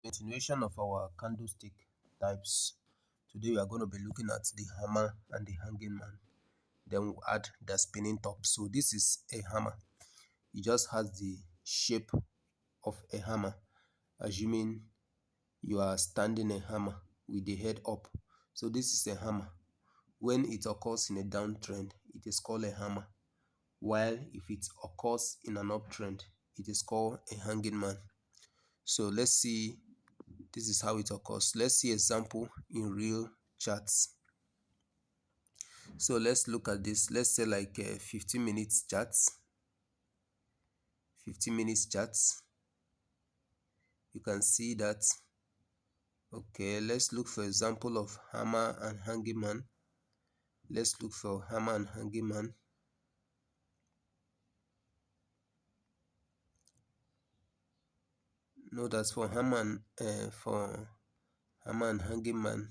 Continuation of our candlestick types. Today we are going to be looking at the hammer and the hanging man. Then we'll add the spinning top. So this is a hammer. It just has the shape of a hammer, assuming you are standing a hammer with the head up. So this is a hammer. When it occurs in a downtrend, it is called a hammer. While if it occurs in an uptrend, it is called a hanging man. So let's see. This is how it occurs. Let's see example in real charts. So let's look at this. Let's say like 15 minutes charts. 15 minutes charts. You can see that. Okay, let's look for example of hammer and hanging man. Let's look for hammer and hanging man. Note that for hammer and hanging man,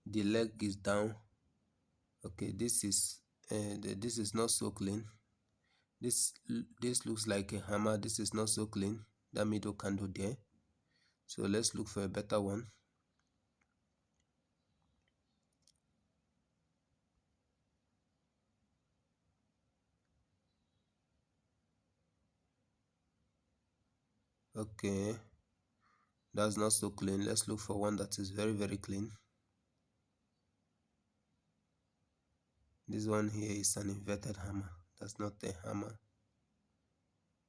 the leg is down. Okay, this is not so clean. This looks like a hammer. This is not so clean. That middle candle there. So let's look for a better one. Okay, that's not so clean. Let's look for one that is very, very clean. This one here is an inverted hammer. That's not a hammer.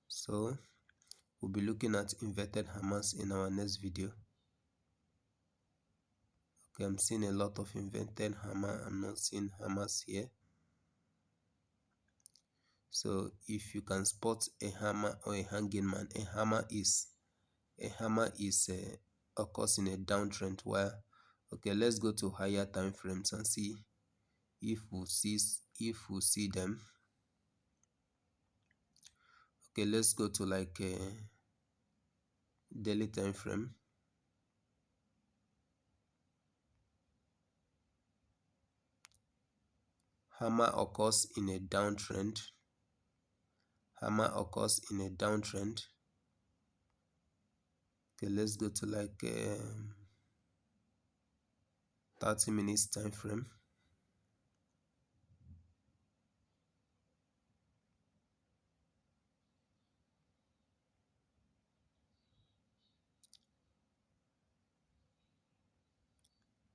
So we'll be looking at inverted hammers in our next video. Okay, I'm seeing a lot of inverted hammer. I'm not seeing hammers here. So if you can spot a hammer or a hanging man, a hammer is occurs in a downtrend. Where okay, let's go to higher time frames and see if we see them. Okay, let's go to like a daily time frame. Hammer occurs in a downtrend. Hammer occurs in a downtrend. Okay, let's go to like 30 minutes time frame.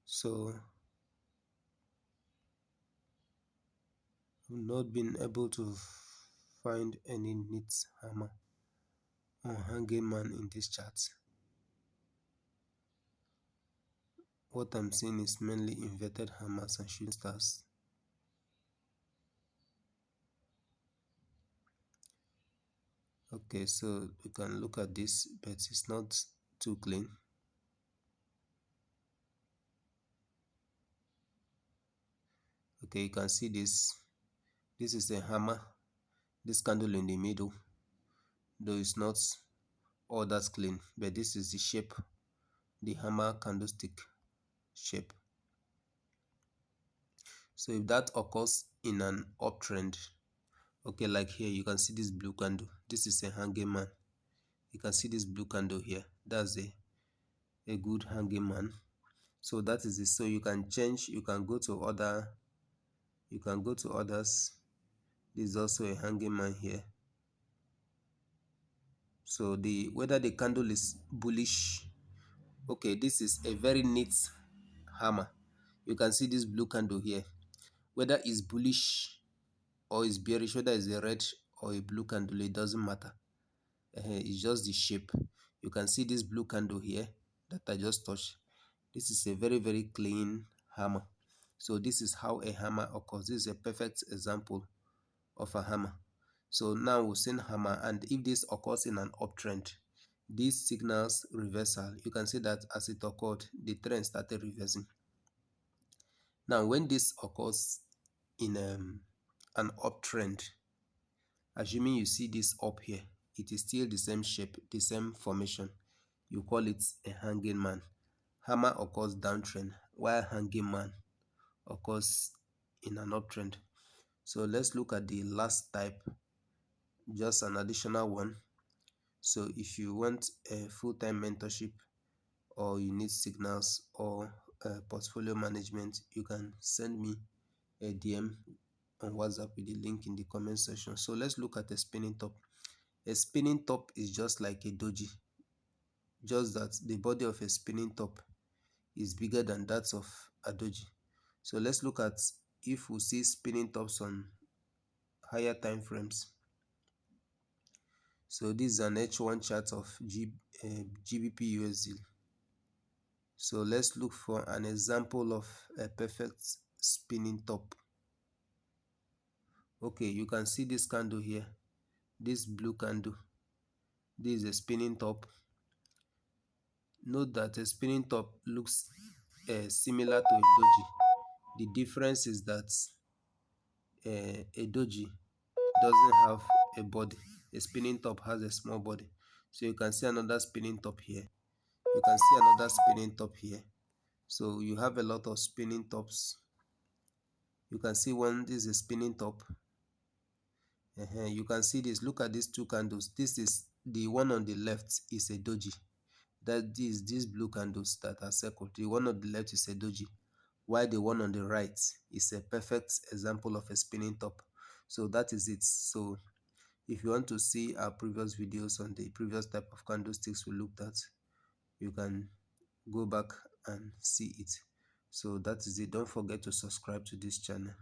So I've not been able to find any neat hammer or hanging man in this chart. What I'm seeing is mainly inverted hammers and shooting stars. Okay, so you can look at this, but it's not too clean. Okay, you can see this. This is a hammer. This candle in the middle, though it's not all that clean, but this is the shape, the hammer candlestick shape. So if that occurs in an uptrend, okay, like here you can see this blue candle. This is a hanging man. You can see this blue candle here. That's a good hanging man. So that is it. So you can change, you can go to others. This is also a hanging man here. So whether the candle is bullish, okay, this is a very neat hammer. You can see this blue candle here. Whether it's bullish or it's bearish, whether it's a red or a blue candle, it doesn't matter. It's just the shape. You can see this blue candle here that I just touched. This is a very, very clean hammer. So this is how a hammer occurs. This is a perfect example of a hammer. So now we've seen hammer, and if this occurs in an uptrend, this signals reversal. You can see that as it occurred, the trend started reversing. Now when this occurs in an uptrend, assuming you see this up here, it is still the same shape, the same formation. You call it a hanging man. Hammer occurs downtrend, while hanging man occurs in an uptrend. So let's look at the last type, just an additional one. So if you want a full-time mentorship, or you need signals or portfolio management, you can send me a DM on WhatsApp with the link in the comment section. So let's look at a spinning top. A spinning top is just like a doji, just that the body of a spinning top is bigger than that of a doji. So let's look at if we see spinning tops on higher time frames. So this is an H1 chart of GBP USD. So let's look for an example of a perfect spinning top. Okay, you can see this candle here, this blue candle. This is a spinning top. Note that a spinning top looks similar to a doji. The difference is that a doji doesn't have a body. A spinning top has a small body. So you can see another spinning top here. You can see another spinning top here. So you have a lot of spinning tops. You can see one, this is a spinning top. You can see this. Look at these two candles. This is the one on the left is a doji. That is these blue candles that are circled. The one on the left is a doji, while the one on the right is a perfect example of a spinning top. So that is it. So if you want to see our previous videos on the previous type of candlesticks we looked at, you can go back and see it. So that is it. Don't forget to subscribe to this channel.